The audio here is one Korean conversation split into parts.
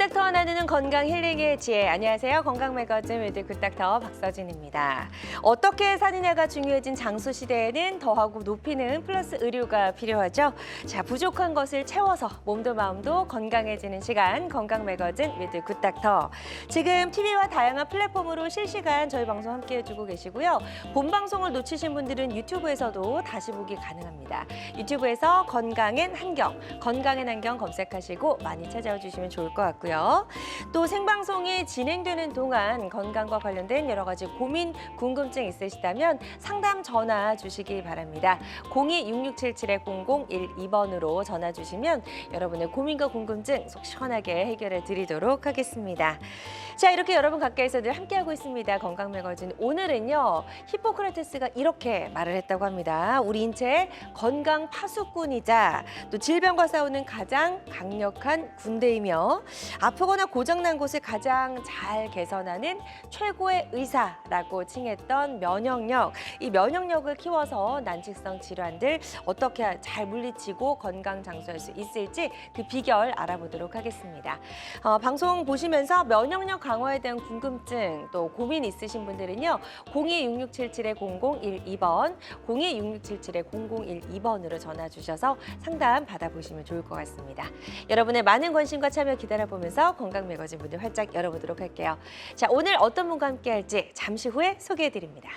굿닥터와 나누는 건강 힐링의 지혜. 안녕하세요. 건강 매거진 위드 굿닥터 박서진입니다. 어떻게 사느냐가 중요해진 장수 시대에는 더하고 높이는 플러스 의료가 필요하죠. 자, 부족한 것을 채워서 몸도 마음도 건강해지는 시간 건강 매거진 위드 굿닥터. 지금 TV와 다양한 플랫폼으로 실시간 저희 방송 함께 해주고 계시고요. 본 방송을 놓치신 분들은 유튜브에서도 다시 보기 가능합니다. 유튜브에서 건강엔 한경, 건강엔 한경 검색하시고 많이 찾아와 주시면 좋을 것 같고요. 또 생방송이 진행되는 동안 건강과 관련된 여러 가지 고민, 궁금증 있으시다면 상담 전화 주시기 바랍니다. 02-6677-0012번으로 전화 주시면 여러분의 고민과 궁금증 속 시원하게 해결해 드리도록 하겠습니다. 자, 이렇게 여러분 가까이서 늘 함께하고 있습니다. 건강 매거진. 오늘은요, 히포크라테스가 이렇게 말을 했다고 합니다. 우리 인체의 건강 파수꾼이자 또 질병과 싸우는 가장 강력한 군대이며 아프거나 고장난 곳을 가장 잘 개선하는 최고의 의사라고 칭했던 면역력. 이 면역력을 키워서 난치성 질환들 어떻게 잘 물리치고 건강 장수할 수 있을지 그 비결 알아보도록 하겠습니다. 방송 보시면서 면역력 강화에 대한 궁금증 또 고민 있으신 분들은요. 02-6677-0012번, 02-6677-0012번으로 전화 주셔서 상담 받아보시면 좋을 것 같습니다. 여러분의 많은 관심과 참여 기다려보면서 건강 매거진 문을 활짝 열어보도록 할게요. 자, 오늘 어떤 분과 함께 할지 잠시 후에 소개해드립니다.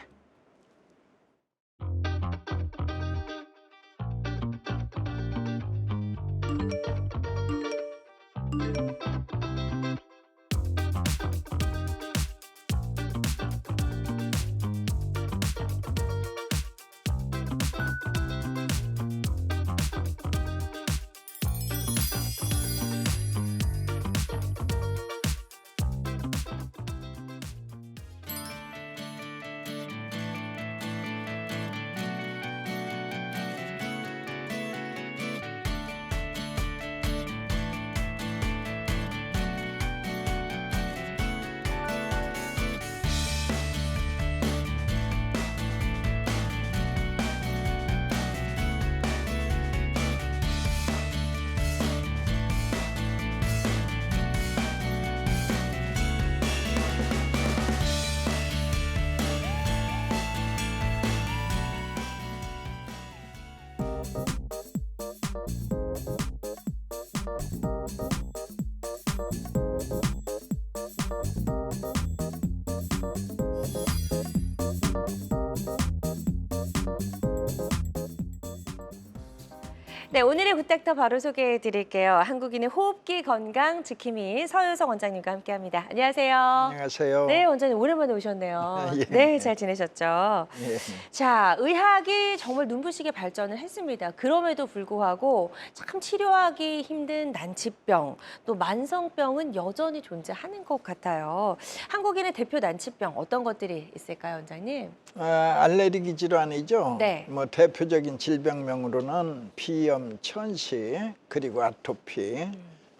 네, 오늘의 굿닥터 바로 소개해 드릴게요. 한국인의 호흡기 건강 지킴이 서효석 원장님과 함께합니다. 안녕하세요. 안녕하세요. 네, 원장님 오랜만에 오셨네요. 예. 네, 잘 지내셨죠? 예. 자, 의학이 정말 눈부시게 발전을 했습니다. 그럼에도 불구하고 참 치료하기 힘든 난치병, 또 만성병은 여전히 존재하는 것 같아요. 한국인의 대표 난치병 어떤 것들이 있을까요, 원장님? 알레르기 질환이죠. 네. 뭐 대표적인 질병명으로는 비염, 천식, 그리고 아토피.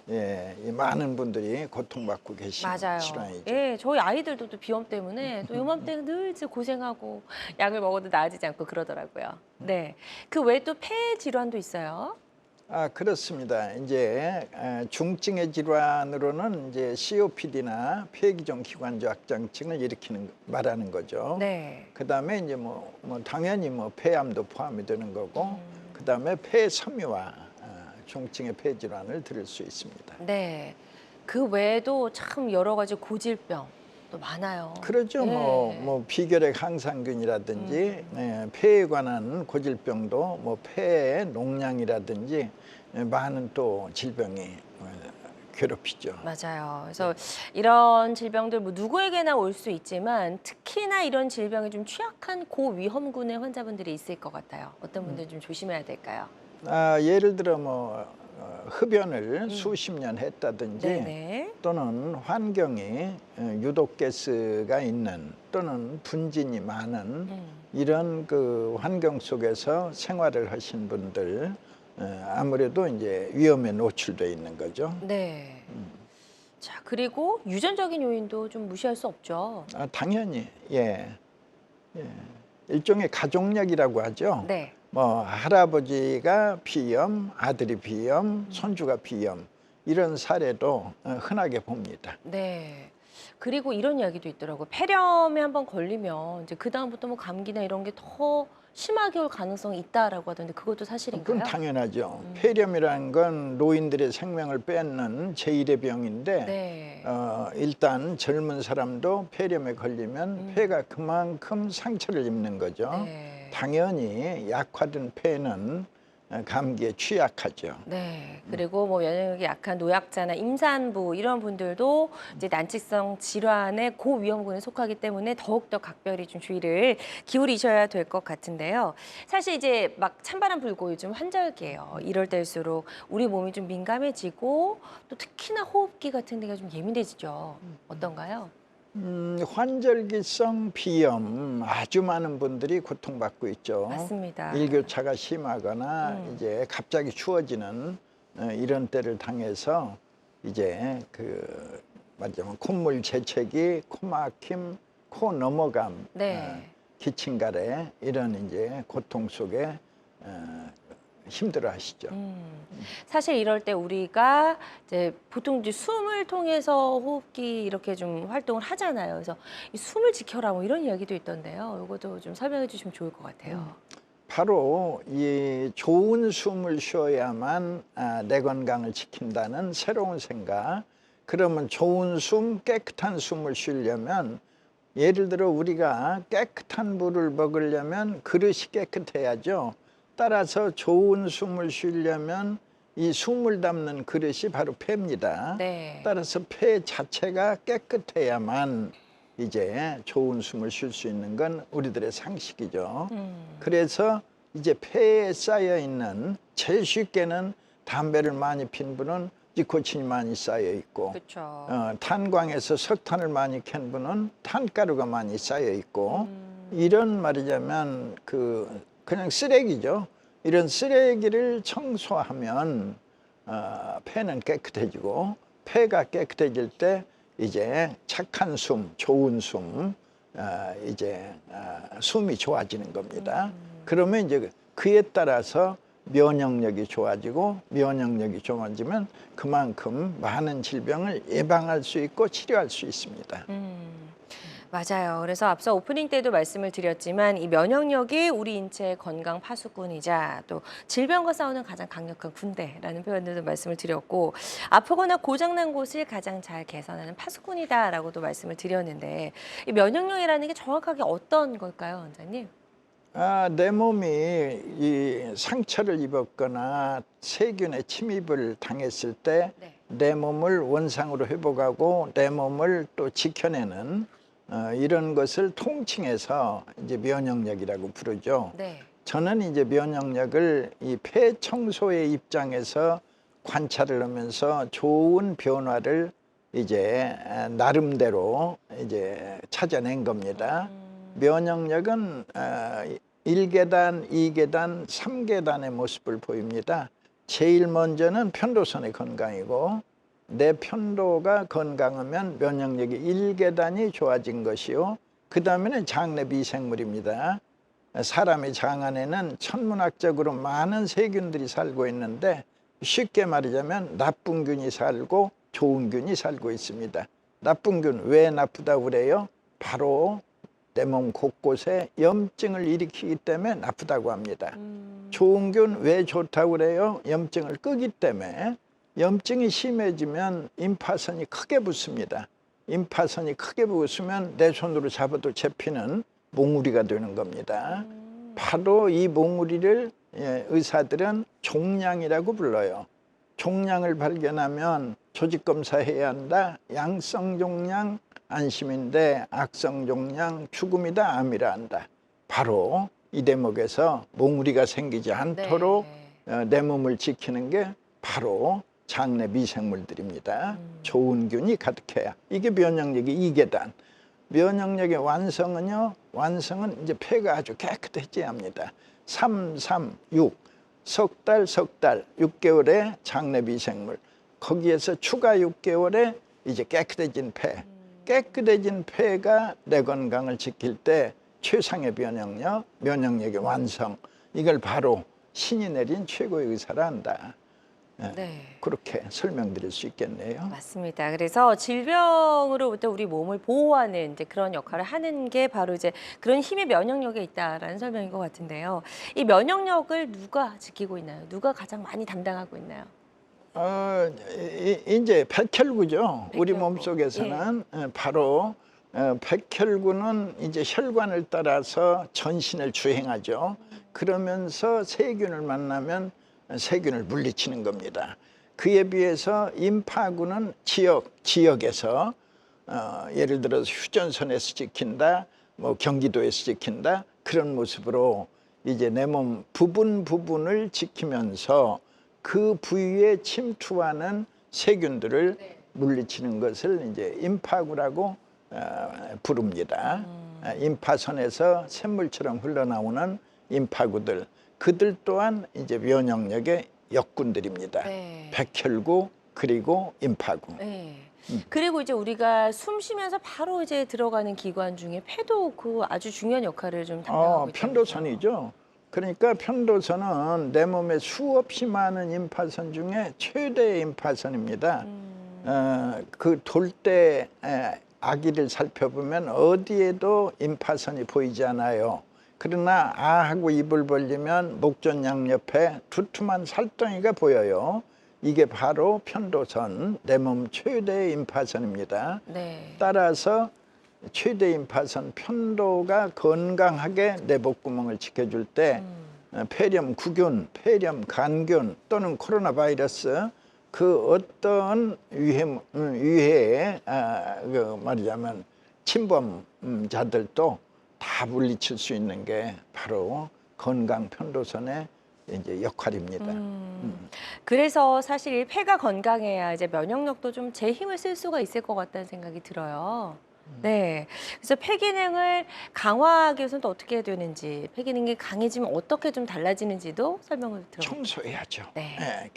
예, 이 많은 분들이 고통받고 계시는 맞아요. 질환이죠. 예, 저희 아이들도 또 비염 때문에 또 요맘때는 늘 이제 고생하고 약을 먹어도 나아지지 않고 그러더라고요. 네, 그 외에 또 폐 질환도 있어요. 그렇습니다. 이제 중증의 질환으로는 이제 COPD나 폐기종 기관지 확장증을 일으키는 말하는 거죠. 네. 그다음에 이제 뭐 당연히 뭐 폐암도 포함이 되는 거고, 그다음에 폐섬유와 중증의 폐 질환을 들을 수 있습니다. 네. 그 외에도 참 여러 가지 고질병 또 많아요. 그렇죠. 네. 뭐 비결핵 항상균이라든지 폐에 관한 고질병도 뭐 폐 농량이라든지 많은 또 질병이 괴롭히죠. 맞아요. 그래서 이런 질병들 뭐 누구에게나 올 수 있지만 특히나 이런 질병에 좀 취약한 고위험군의 환자분들이 있을 것 같아요. 어떤 분들 좀 조심해야 될까요? 예를 들어 뭐 흡연을 수십 년 했다든지 네네. 또는 환경이 유독가스가 있는 또는 분진이 많은 이런 그 환경 속에서 생활을 하신 분들 아무래도 이제 위험에 노출돼 있는 거죠. 네. 자, 그리고 유전적인 요인도 좀 무시할 수 없죠. 당연히 예. 일종의 가족력이라고 하죠. 네. 뭐 할아버지가 비염, 아들이 비염, 손주가 비염 이런 사례도 흔하게 봅니다. 네. 그리고 이런 이야기도 있더라고요. 폐렴에 한번 걸리면 이제 그다음부터 뭐 감기나 이런 게 더 심하게 올 가능성이 있다라고 하던데 그것도 사실인가요? 그건 당연하죠. 폐렴이라는 건 노인들의 생명을 뺏는 제1의 병인데 네. 일단 젊은 사람도 폐렴에 걸리면 폐가 그만큼 상처를 입는 거죠. 네. 당연히 약화된 폐는 감기에 취약하죠. 네. 그리고 뭐 면역력이 약한 노약자나 임산부 이런 분들도 이제 난치성 질환의 고위험군에 속하기 때문에 더욱더 각별히 좀 주의를 기울이셔야 될 것 같은데요. 사실 이제 막 찬바람 불고 요즘 환절기예요. 이럴 때일수록 우리 몸이 좀 민감해지고 또 특히나 호흡기 같은 데가 좀 예민해지죠. 어떤가요? 환절기성 비염 아주 많은 분들이 고통받고 있죠. 맞습니다. 일교차가 심하거나 이제 갑자기 추워지는 이런 때를 당해서 이제 말하자면 콧물 재채기, 코막힘, 코 넘어감, 네. 기침가래 이런 이제 고통 속에 힘들어하시죠. 사실 이럴 때 우리가 이제 보통 이제 숨을 통해서 호흡기 이렇게 좀 활동을 하잖아요. 그래서 이 숨을 지켜라 뭐 이런 이야기도 있던데요. 이것도 좀 설명해 주시면 좋을 것 같아요. 바로 이 좋은 숨을 쉬어야만 내 건강을 지킨다는 새로운 생각. 그러면 좋은 숨, 깨끗한 숨을 쉬려면 예를 들어 우리가 깨끗한 물을 먹으려면 그릇이 깨끗해야죠. 따라서 좋은 숨을 쉬려면 이 숨을 담는 그릇이 바로 폐입니다. 네. 따라서 폐 자체가 깨끗해야만 이제 좋은 숨을 쉴 수 있는 건 우리들의 상식이죠. 그래서 이제 폐에 쌓여 있는 제일 쉽게는 담배를 많이 핀 분은 니코틴이 많이 쌓여 있고 그렇죠. 탄광에서 석탄을 많이 캔 분은 탄가루가 많이 쌓여 있고 이런 말이자면 그냥 쓰레기죠. 이런 쓰레기를 청소하면 폐는 깨끗해지고 폐가 깨끗해질 때 이제 착한 숨, 좋은 숨, 숨이 좋아지는 겁니다. 그러면 이제 그에 따라서 면역력이 좋아지고 면역력이 좋아지면 그만큼 많은 질병을 예방할 수 있고 치료할 수 있습니다. 맞아요. 그래서 앞서 오프닝 때도 말씀을 드렸지만 이 면역력이 우리 인체의 건강 파수꾼이자 또 질병과 싸우는 가장 강력한 군대라는 표현들도 말씀을 드렸고 아프거나 고장난 곳을 가장 잘 개선하는 파수꾼이다라고도 말씀을 드렸는데 이 면역력이라는 게 정확하게 어떤 걸까요, 원장님? 내 몸이 이 상처를 입었거나 세균의 침입을 당했을 때 내 몸을 원상으로 회복하고 내 몸을 또 지켜내는 이런 것을 통칭해서 이제 면역력이라고 부르죠. 네. 저는 이제 면역력을 이 폐 청소의 입장에서 관찰을 하면서 좋은 변화를 이제 나름대로 이제 찾아낸 겁니다. 면역력은 1계단, 2계단, 3계단의 모습을 보입니다. 제일 먼저는 편도선의 건강이고 내 편도가 건강하면 면역력이 1계단이 좋아진 것이요. 그 다음에는 장내 미생물입니다. 사람의 장 안에는 천문학적으로 많은 세균들이 살고 있는데 쉽게 말하자면 나쁜 균이 살고 좋은 균이 살고 있습니다. 나쁜 균 왜 나쁘다고 그래요? 바로 내 몸 곳곳에 염증을 일으키기 때문에 나쁘다고 합니다. 좋은 균 왜 좋다고 그래요? 염증을 끄기 때문에. 염증이 심해지면 임파선이 크게 붓습니다. 임파선이 크게 붓으면 내 손으로 잡아도 잡히는 몽우리가 되는 겁니다. 바로 이 몽우리를 의사들은 종양이라고 불러요. 종양을 발견하면 조직검사해야 한다. 양성 종양 안심인데 악성 종양 죽음이다, 암이라 한다. 바로 이 대목에서 몽우리가 생기지 않도록 내 몸을 지키는 게 바로 장내 미생물들입니다. 좋은 균이 가득해야. 이게 면역력의 2계단. 면역력의 완성은요. 완성은 이제 폐가 아주 깨끗해져야 합니다. 3, 3, 6. 석 달, 6개월의 장내 미생물. 거기에서 추가 6개월에 이제 깨끗해진 폐. 깨끗해진 폐가 내 건강을 지킬 때 최상의 면역력의 완성. 이걸 바로 신이 내린 최고의 의사라 한다. 네. 그렇게 설명드릴 수 있겠네요. 맞습니다. 그래서 질병으로부터 우리 몸을 보호하는 이제 그런 역할을 하는 게 바로 이제 그런 힘이 면역력에 있다라는 설명인 것 같은데요. 이 면역력을 누가 지키고 있나요? 누가 가장 많이 담당하고 있나요? 이제 백혈구죠. 우리 백혈구. 몸 속에서는 바로 백혈구는 이제 혈관을 따라서 전신을 주행하죠. 그러면서 세균을 만나면 세균을 물리치는 겁니다. 그에 비해서 임파구는 지역에서 예를 들어서 휴전선에서 지킨다, 뭐 경기도에서 지킨다 그런 모습으로 이제 내 몸 부분을 지키면서 그 부위에 침투하는 세균들을 물리치는 것을 이제 임파구라고 부릅니다. 임파선에서 샘물처럼 흘러나오는 임파구들, 그들 또한 이제 면역력의 역군들입니다. 네. 백혈구 그리고 임파구. 네. 그리고 이제 우리가 숨 쉬면서 바로 이제 들어가는 기관 중에 폐도 그 아주 중요한 역할을 좀 담당하고 있죠. 편도선이죠. 그러니까 편도선은 내 몸에 수없이 많은 임파선 중에 최대의 임파선입니다. 그 돌 때 아기를 살펴보면 어디에도 임파선이 보이지 않아요. 그러나 아하고 입을 벌리면 목전 양옆에 두툼한 살덩이가 보여요. 이게 바로 편도선, 내 몸 최대의 임파선입니다. 네. 따라서 최대 임파선 편도가 건강하게 내복구멍을 지켜줄 때 폐렴 구균, 폐렴 간균 또는 코로나 바이러스 그 어떤 위해에 말하자면 침범자들도 다 물리칠 수 있는 게 바로 건강 편도선의 이제 역할입니다. 그래서 사실 이 폐가 건강해야 이제 면역력도 좀 제 힘을 쓸 수가 있을 것 같다는 생각이 들어요. 네. 그래서 폐 기능을 강화하기 위해서는 또 어떻게 해야 되는지, 폐 기능이 강해지면 어떻게 좀 달라지는지도 설명을 들어볼게요. 청소해야죠. 네.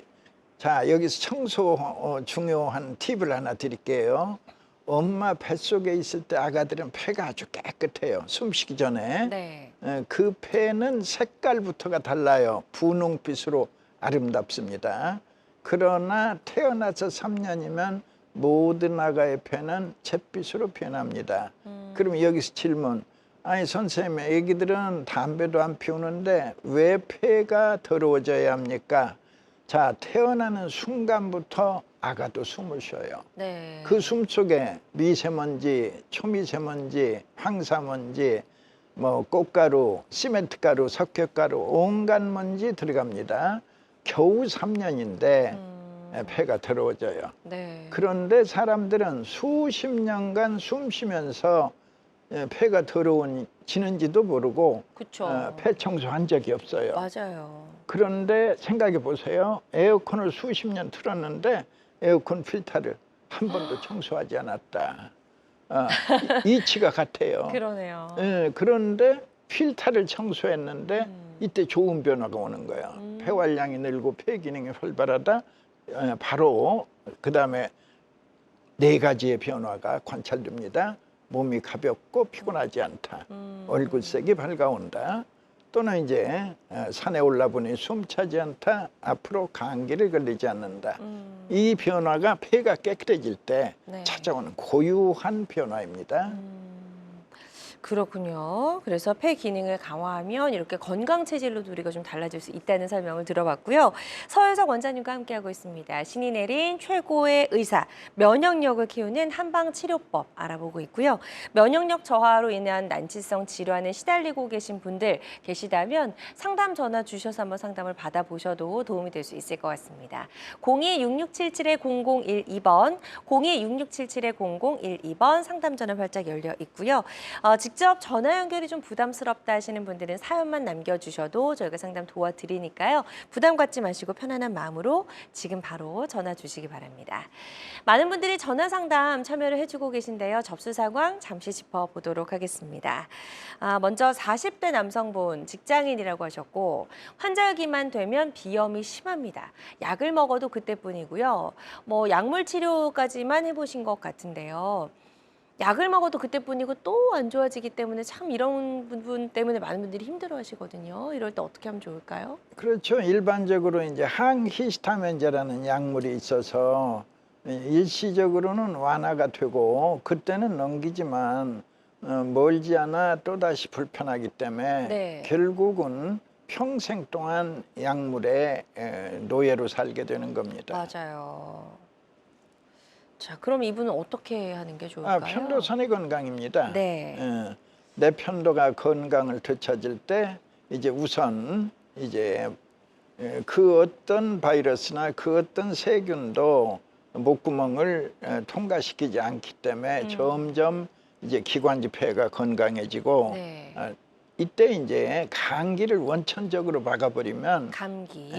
자, 여기서 청소 중요한 팁을 하나 드릴게요. 엄마 뱃속에 있을 때 아가들은 폐가 아주 깨끗해요. 숨쉬기 전에. 네. 그 폐는 색깔부터가 달라요. 분홍빛으로 아름답습니다. 그러나 태어나서 3년이면 모든 아가의 폐는 잿빛으로 변합니다. 그럼 여기서 질문. 아니 선생님, 애기들은 담배도 안 피우는데 왜 폐가 더러워져야 합니까? 자, 태어나는 순간부터 아가도 숨을 쉬어요. 네. 그 숨 속에 미세먼지, 초미세먼지, 황사먼지, 뭐 꽃가루, 시멘트가루, 석회가루, 온갖 먼지 들어갑니다. 겨우 3년인데 폐가 더러워져요. 네. 그런데 사람들은 수십 년간 숨 쉬면서 폐가 더러워지는지도 모르고 그렇죠. 폐 청소한 적이 없어요. 맞아요. 그런데 생각해 보세요. 에어컨을 수십 년 틀었는데 에어컨 필터를 한 번도 청소하지 않았다. 이치가 같아요. 그러네요. 그런데 필터를 청소했는데 이때 좋은 변화가 오는 거예요. 폐활량이 늘고 폐 기능이 활발하다. 바로 그 다음에 4가지의 변화가 관찰됩니다. 몸이 가볍고 피곤하지 않다. 얼굴색이 밝아온다. 또는 이제 산에 올라보니 숨차지 않다. 앞으로 감기를 걸리지 않는다. 이 변화가 폐가 깨끗해질 때 네. 찾아오는 고유한 변화입니다. 그렇군요. 그래서 폐 기능을 강화하면 이렇게 건강 체질로도 우리가 좀 달라질 수 있다는 설명을 들어봤고요. 서효석 원장님과 함께하고 있습니다. 신이 내린 최고의 의사, 면역력을 키우는 한방 치료법 알아보고 있고요. 면역력 저하로 인한 난치성 질환에 시달리고 계신 분들 계시다면 상담 전화 주셔서 한번 상담을 받아보셔도 도움이 될 수 있을 것 같습니다. 02-6677-0012번, 02-6677-0012번 상담 전화 활짝 열려 있고요. 직접 전화 연결이 좀 부담스럽다 하시는 분들은 사연만 남겨주셔도 저희가 상담 도와드리니까요. 부담 갖지 마시고 편안한 마음으로 지금 바로 전화 주시기 바랍니다. 많은 분들이 전화 상담 참여를 해주고 계신데요. 접수 상황 잠시 짚어보도록 하겠습니다. 먼저 40대 남성분 직장인이라고 하셨고 환절기만 되면 비염이 심합니다. 약을 먹어도 그때뿐이고요. 뭐 약물 치료까지만 해보신 것 같은데요. 약을 먹어도 그때뿐이고 또 안 좋아지기 때문에 참 이런 부분 때문에 많은 분들이 힘들어하시거든요. 이럴 때 어떻게 하면 좋을까요? 그렇죠. 일반적으로 이제 항히스타민제라는 약물이 있어서 일시적으로는 완화가 되고 그때는 넘기지만 멀지 않아 또다시 불편하기 때문에 네. 결국은 평생 동안 약물의 노예로 살게 되는 겁니다. 맞아요. 자, 그럼 이분은 어떻게 하는 게 좋을까요? 편도선의 건강입니다. 네. 내 편도가 건강을 되찾을 때 이제 우선 이제 그 어떤 바이러스나 그 어떤 세균도 목구멍을 통과시키지 않기 때문에 점점 이제 기관지 폐가 건강해지고 네. 이때 이제 감기를 원천적으로 막아버리면 감기.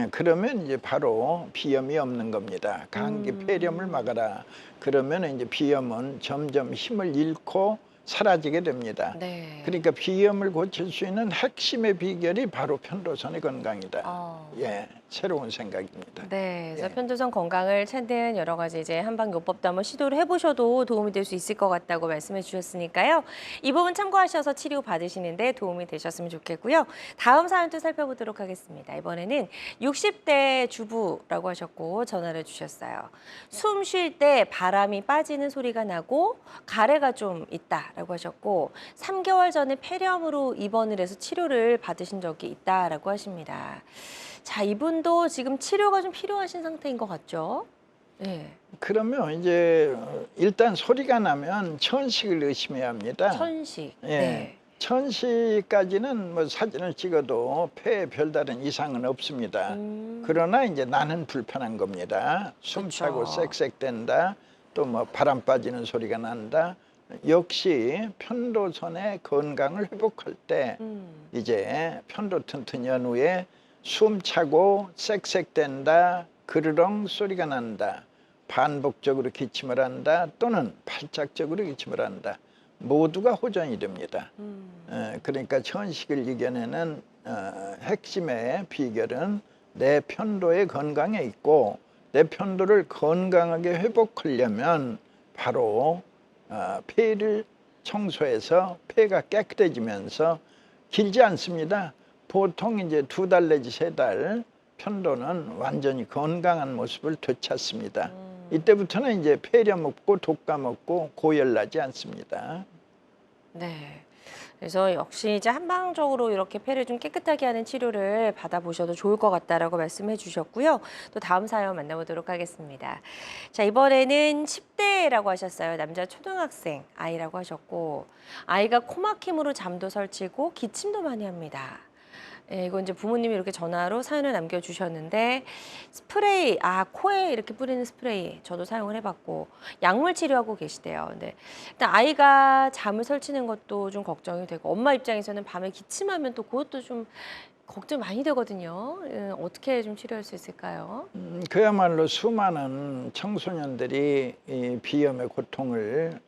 그러면 이제 바로 비염이 없는 겁니다. 감기 폐렴을 막아라. 그러면 이제 비염은 점점 힘을 잃고 사라지게 됩니다. 네. 그러니까 비염을 고칠 수 있는 핵심의 비결이 바로 편도선의 건강이다. 새로운 생각입니다. 네, 그래서 예. 편도선 건강을 찾는 여러 가지 이제 한방요법도 한번 시도를 해보셔도 도움이 될 수 있을 것 같다고 말씀해 주셨으니까요. 이 부분 참고하셔서 치료 받으시는데 도움이 되셨으면 좋겠고요. 다음 사연 또 살펴보도록 하겠습니다. 이번에는 60대 주부라고 하셨고 전화를 주셨어요. 숨 쉴 때 바람이 빠지는 소리가 나고 가래가 좀 있다라고 하셨고 3개월 전에 폐렴으로 입원을 해서 치료를 받으신 적이 있다라고 하십니다. 자, 이분도 지금 치료가 좀 필요하신 상태인 것 같죠? 네. 그러면 이제 일단 소리가 나면 천식을 의심해야 합니다. 천식. 예. 네. 천식까지는 뭐 사진을 찍어도 폐에 별다른 이상은 없습니다. 그러나 이제 나는 불편한 겁니다. 숨차고 그쵸. 쌕쌕댄다. 또 뭐 바람 빠지는 소리가 난다. 역시 편도선의 건강을 회복할 때 이제 편도 튼튼 연후에 숨차고 쌕쌕댄다. 그르렁 소리가 난다. 반복적으로 기침을 한다. 또는 발작적으로 기침을 한다. 모두가 호전이 됩니다. 그러니까 천식을 이겨내는 핵심의 비결은 내 편도의 건강에 있고 내 편도를 건강하게 회복하려면 바로 폐를 청소해서 폐가 깨끗해지면서 길지 않습니다. 보통 이제 2달 내지 3달 편도는 완전히 건강한 모습을 되찾습니다. 이때부터는 이제 폐렴 없고 독감 없고 고열나지 않습니다. 네. 그래서 역시 이제 한방적으로 이렇게 폐를 좀 깨끗하게 하는 치료를 받아보셔도 좋을 것 같다라고 말씀해 주셨고요. 또 다음 사연 만나보도록 하겠습니다. 자, 이번에는 10대라고 하셨어요. 남자 초등학생 아이라고 하셨고 아이가 코막힘으로 잠도 설치고 기침도 많이 합니다. 예, 이건 이제 부모님이 이렇게 전화로 사연을 남겨주셨는데 스프레이, 코에 이렇게 뿌리는 스프레이 저도 사용을 해봤고 약물 치료하고 계시대요. 근데 일단 아이가 잠을 설치는 것도 좀 걱정이 되고 엄마 입장에서는 밤에 기침하면 또 그것도 좀 걱정 많이 되거든요. 어떻게 좀 치료할 수 있을까요? 그야말로 수많은 청소년들이 이 비염의 고통을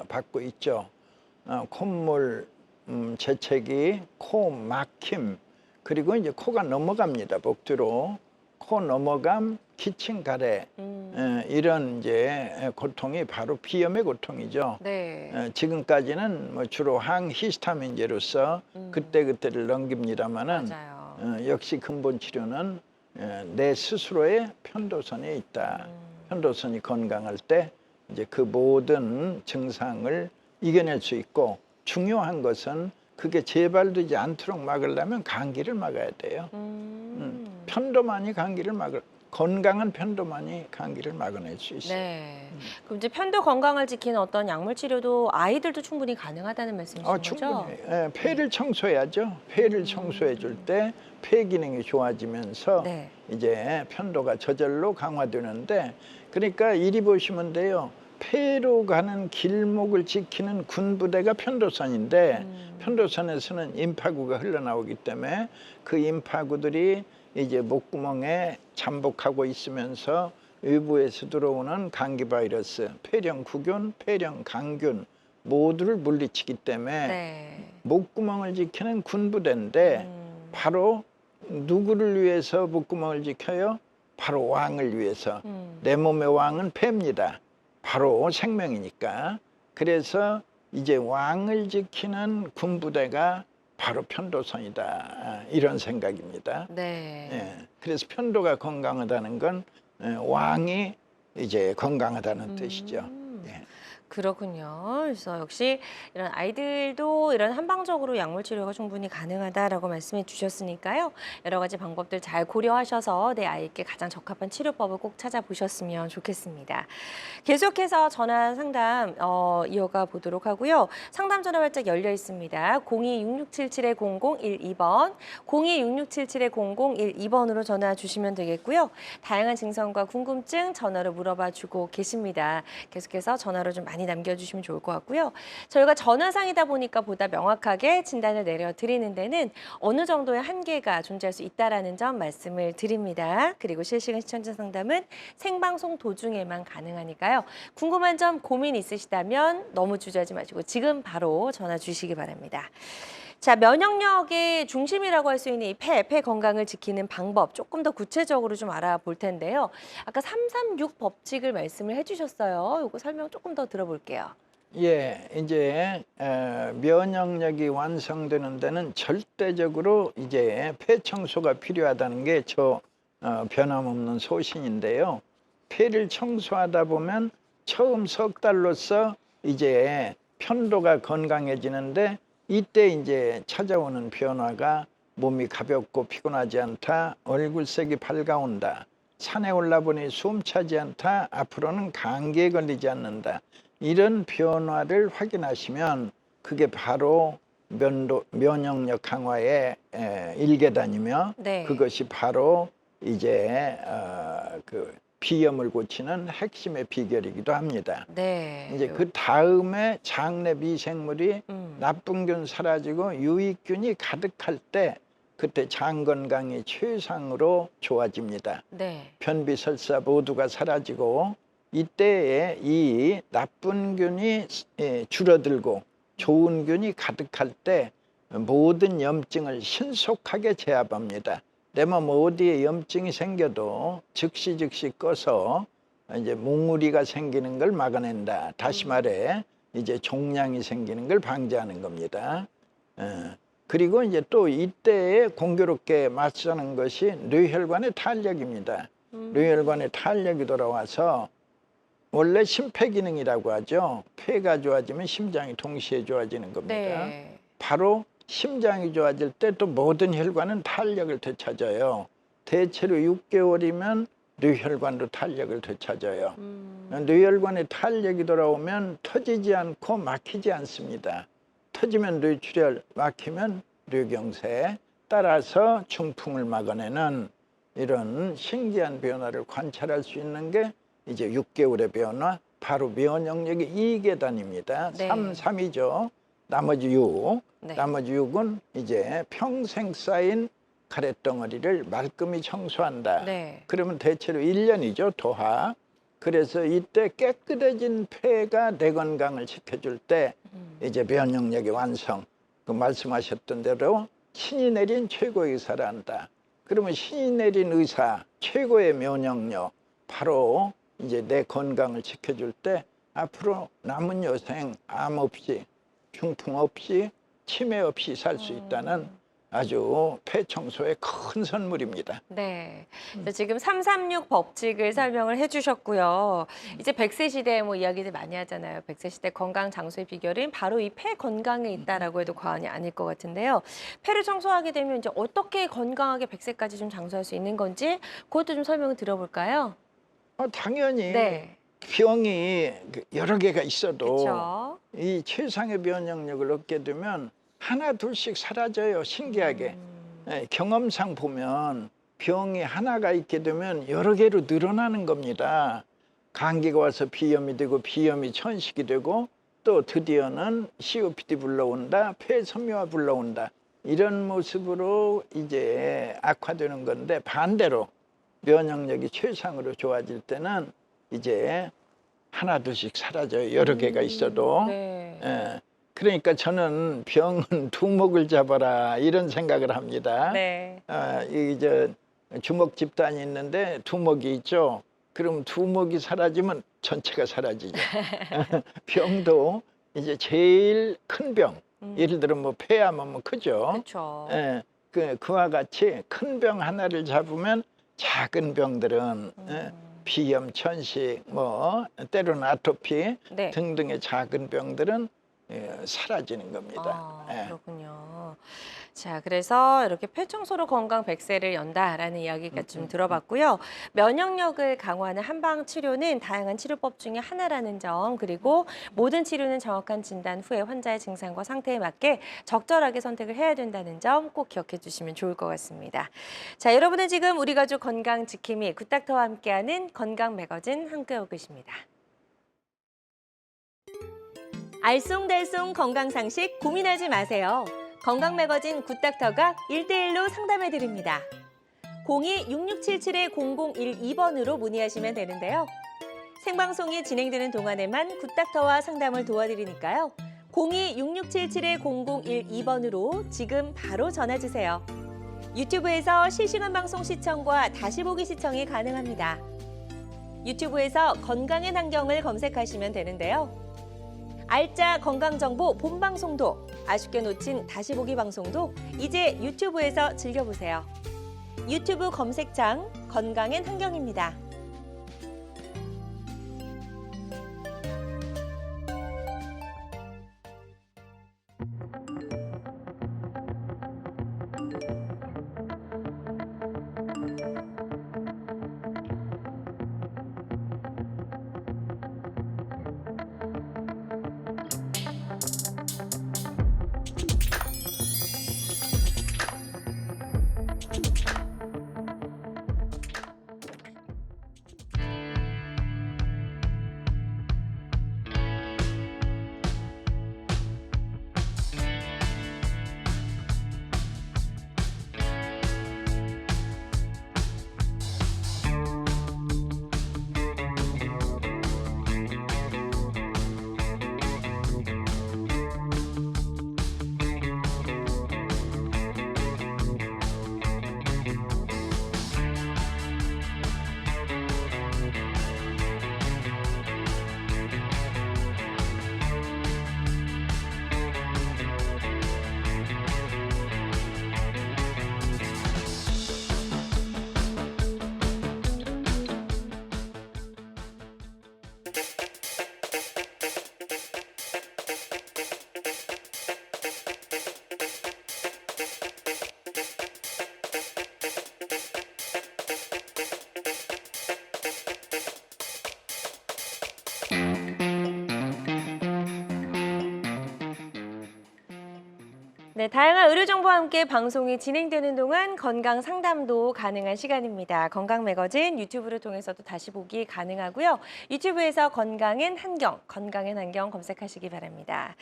받고 있죠. 콧물, 재채기, 코 막힘, 그리고 이제 코가 넘어갑니다. 복뒤로 코 넘어감, 기침, 가래 이런 이제 고통이 바로 비염의 고통이죠. 네. 지금까지는 뭐 주로 항히스타민제로서 그때그때를 넘깁니다만은 맞아요. 역시 근본 치료는 내 스스로의 편도선에 있다. 편도선이 건강할 때 이제 그 모든 증상을 이겨낼 수 있고 중요한 것은 그게 재발되지 않도록 막으려면 감기를 막아야 돼요. 편도만이 감기를 건강한 편도만이 감기를 막아낼 수 있어요. 네. 그럼 이제 편도 건강을 지키는 어떤 약물 치료도 아이들도 충분히 가능하다는 말씀이신 거죠? 충분히. 폐를 청소해야죠. 폐를 청소해 줄 때 폐 기능이 좋아지면서 네. 이제 편도가 저절로 강화되는데 그러니까 이리 보시면 돼요. 폐로 가는 길목을 지키는 군부대가 편도선인데 편도선에서는 임파구가 흘러나오기 때문에 그 임파구들이 이제 목구멍에 잠복하고 있으면서 외부에서 들어오는 감기 바이러스, 폐렴 구균, 폐렴 강균 모두를 물리치기 때문에 네. 목구멍을 지키는 군부대인데 바로 누구를 위해서 목구멍을 지켜요? 바로 왕을 위해서. 내 몸의 왕은 폐입니다. 바로 생명이니까. 그래서 이제 왕을 지키는 군부대가 바로 편도선이다. 이런 생각입니다. 네. 예, 그래서 편도가 건강하다는 건 왕이 이제 건강하다는 뜻이죠. 예. 그렇군요. 그래서 역시 이런 아이들도 이런 한방적으로 약물 치료가 충분히 가능하다라고 말씀해 주셨으니까요. 여러 가지 방법들 잘 고려하셔서 내 아이께 가장 적합한 치료법을 꼭 찾아보셨으면 좋겠습니다. 계속해서 전화 상담 이어가 보도록 하고요. 상담 전화 활짝 열려 있습니다. 02-6677-0012번, 02-6677-0012번으로 전화 주시면 되겠고요. 다양한 증상과 궁금증 전화로 물어봐 주고 계십니다. 계속해서 전화로 좀 많이 남겨주시면 좋을 것 같고요. 저희가 전화상이다 보니까 보다 명확하게 진단을 내려드리는 데는 어느 정도의 한계가 존재할 수 있다는 점 말씀을 드립니다. 그리고 실시간 시청자 상담은 생방송 도중에만 가능하니까요. 궁금한 점, 고민 있으시다면 너무 주저하지 마시고 지금 바로 전화 주시기 바랍니다. 자, 면역력의 중심이라고 할 수 있는 이 폐 건강을 지키는 방법 조금 더 구체적으로 좀 알아볼 텐데요. 아까 336 법칙을 말씀을 해주셨어요. 이거 설명 조금 더 들어볼게요. 예, 이제 면역력이 완성되는 데는 절대적으로 이제 폐 청소가 필요하다는 게 저 변함없는 소신인데요. 폐를 청소하다 보면 처음 석 달로서 이제 편도가 건강해지는데 이때 이제 찾아오는 변화가 몸이 가볍고 피곤하지 않다, 얼굴색이 밝아온다, 산에 올라보니 숨 차지 않다, 앞으로는 감기에 걸리지 않는다. 이런 변화를 확인하시면 그게 바로 면역력 강화의 1계단이며 네. 그것이 바로 이제 그 비염을 고치는 핵심의 비결이기도 합니다. 네. 이제 그 다음에 장내 미생물이 나쁜 균 사라지고 유익균이 가득할 때 그때 장 건강이 최상으로 좋아집니다. 네. 변비 설사 모두가 사라지고 이때에 이 나쁜 균이 줄어들고 좋은 균이 가득할 때 모든 염증을 신속하게 제압합니다. 내 몸 어디에 염증이 생겨도 즉시 꺼서 이제 몽우리가 생기는 걸 막아낸다. 다시 말해 이제 종양이 생기는 걸 방지하는 겁니다. 그리고 이제 또 이때에 공교롭게 맞서는 것이 뇌혈관의 탄력입니다. 뇌혈관의 탄력이 돌아와서 원래 심폐기능이라고 하죠. 폐가 좋아지면 심장이 동시에 좋아지는 겁니다. 네. 바로 심장이 좋아질 때 또 모든 혈관은 탄력을 되찾아요. 대체로 6개월이면 뇌혈관도 탄력을 되찾아요. 뇌혈관에 탄력이 돌아오면 터지지 않고 막히지 않습니다. 터지면 뇌출혈, 막히면 뇌경색, 따라서 중풍을 막아내는 이런 신기한 변화를 관찰할 수 있는 게 이제 6개월의 변화, 바로 면역력의 2계단입니다. 네. 3이죠. 나머지 6. 네. 나머지 6은 이제 평생 쌓인 가래덩어리를 말끔히 청소한다. 네. 그러면 대체로 1년이죠, 도하. 그래서 이때 깨끗해진 폐가 내 건강을 지켜줄 때 이제 면역력의 완성. 그 말씀하셨던 대로 신이 내린 최고의 의사를 한다. 그러면 신이 내린 의사, 최고의 면역력, 바로 이제 내 건강을 지켜줄 때 앞으로 남은 여생 암 없이, 중풍 없이, 치매 없이 살 수 있다는 아주 폐 청소의 큰 선물입니다. 네. 지금 336 법칙을 설명을 해주셨고요. 이제 100세 시대 뭐 이야기들 많이 하잖아요. 100세 시대 건강 장수의 비결은 바로 이 폐 건강에 있다라고 해도 과언이 아닐 것 같은데요. 폐를 청소하게 되면 이제 어떻게 건강하게 100세까지 좀 장수할 수 있는 건지 그것도 좀 설명을 들어볼까요? 당연히 네. 병이 여러 개가 있어도 그렇죠. 이 최상의 면역력을 얻게 되면 하나 둘씩 사라져요. 신기하게. 경험상 보면 병이 하나가 있게 되면 여러 개로 늘어나는 겁니다. 감기가 와서 비염이 되고 비염이 천식이 되고 또 드디어는 COPD 불러온다, 폐섬유화 불러온다. 이런 모습으로 이제 악화되는 건데 반대로 면역력이 최상으로 좋아질 때는 이제 하나 둘씩 사라져요. 여러 개가 있어도. 네. 그러니까 저는 병은 두목을 잡아라 이런 생각을 합니다. 네. 이 주먹 집단이 있는데 두목이 있죠. 그럼 두목이 사라지면 전체가 사라지죠. 병도 이제 제일 큰 병, 예를 들어 뭐 폐암은 뭐 크죠. 그렇죠. 예, 그와 같이 큰 병 하나를 잡으면 작은 병들은 비염, 천식, 뭐 때로는 아토피 네. 등등의 작은 병들은 사라지는 겁니다. 아, 예. 그렇군요. 자, 그래서 이렇게 폐청소로 건강 100세를 연다라는 이야기가 좀 들어봤고요. 면역력을 강화하는 한방 치료는 다양한 치료법 중에 하나라는 점, 그리고 모든 치료는 정확한 진단 후에 환자의 증상과 상태에 맞게 적절하게 선택을 해야 된다는 점 꼭 기억해 주시면 좋을 것 같습니다. 자, 여러분은 지금 우리 가족 건강 지킴이 굿닥터와 함께하는 건강 매거진 함께하고 계십니다. 알쏭달쏭 건강상식 고민하지 마세요. 건강 매거진 굿닥터가 1대1로 상담해 드립니다. 02-6677-0012번으로 문의하시면 되는데요. 생방송이 진행되는 동안에만 굿닥터와 상담을 도와드리니까요. 02-6677-0012번으로 지금 바로 전화 주세요. 유튜브에서 실시간 방송 시청과 다시 보기 시청이 가능합니다. 유튜브에서 건강의 환경을 검색하시면 되는데요. 알짜 건강정보 본방송도, 아쉽게 놓친 다시 보기 방송도 이제 유튜브에서 즐겨보세요. 유튜브 검색창 건강엔 환경입니다. 네, 다양한 의료 정보와 함께 방송이 진행되는 동안 건강 상담도 가능한 시간입니다. 건강 매거진 유튜브를 통해서도 다시 보기 가능하고요. 유튜브에서 건강엔 한경, 건강엔 한경 검색하시기 바랍니다.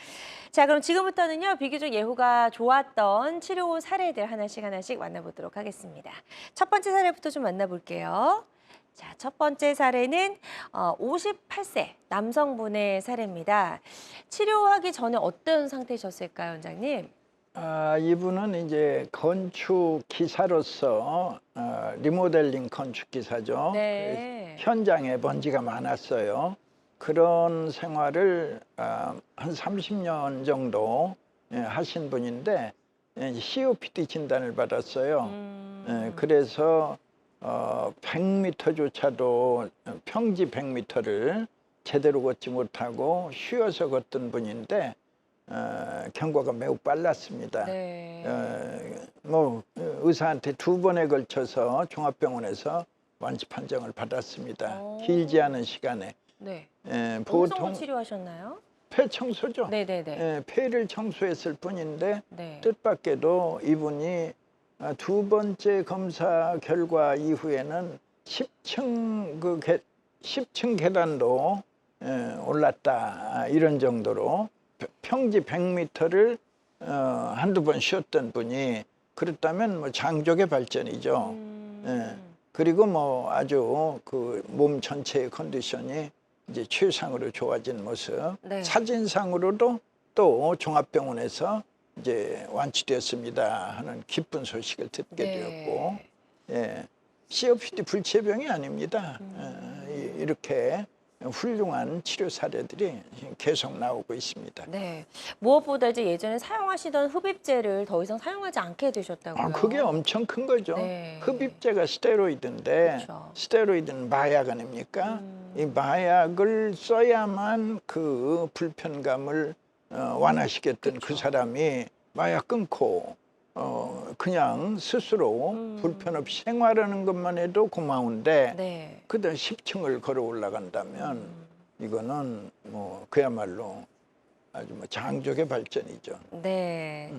자, 그럼 지금부터는요, 비교적 예후가 좋았던 치료 사례들 하나씩 만나보도록 하겠습니다. 첫 번째 사례부터 좀 만나볼게요. 자, 첫 번째 사례는 58세 남성분의 사례입니다. 치료하기 전에 어떤 상태셨을까요, 원장님? 이분은 이제 건축 기사로서 리모델링 건축 기사죠. 네. 현장에 먼지가 많았어요. 그런 생활을 한 30년 정도 하신 분인데 COPD 진단을 받았어요. 그래서 100m조차도 평지 100m를 제대로 걷지 못하고 쉬어서 걷던 분인데 경과가 매우 빨랐습니다. 네. 뭐 의사한테 2번에 걸쳐서 종합병원에서 완치 판정을 받았습니다. 길지 않은 시간에. 네. 보통 어느 치료하셨나요? 폐 청소죠. 네네네. 폐를 청소했을 뿐인데 네. 뜻밖에도 이분이 2번째 검사 결과 이후에는 10층 계단도 올랐다, 이런 정도로 평지 100m를 한두 번 쉬었던 분이, 그렇다면 뭐 장족의 발전이죠. 그리고 뭐 아주 그 몸 전체의 컨디션이 이제 최상으로 좋아진 모습. 네. 사진상으로도 또 종합병원에서 이제 완치되었습니다 하는 기쁜 소식을 듣게 네. 되었고, COPD 불치병이 아닙니다. 이렇게 훌륭한 치료 사례들이 계속 나오고 있습니다. 네. 무엇보다 이제 예전에 사용하시던 흡입제를 더 이상 사용하지 않게 되셨다고요. 그게 엄청 큰 거죠. 네. 흡입제가 스테로이드인데 그쵸. 스테로이드는 마약 아닙니까? 이 마약을 써야만 그 불편감을 완화시켰던 그 사람이 마약 끊고 그냥 스스로 불편 없이 생활하는 것만 해도 고마운데 네. 그다음 10층을 걸어 올라간다면 이거는 뭐 그야말로 아주 뭐 장족의 발전이죠. 네.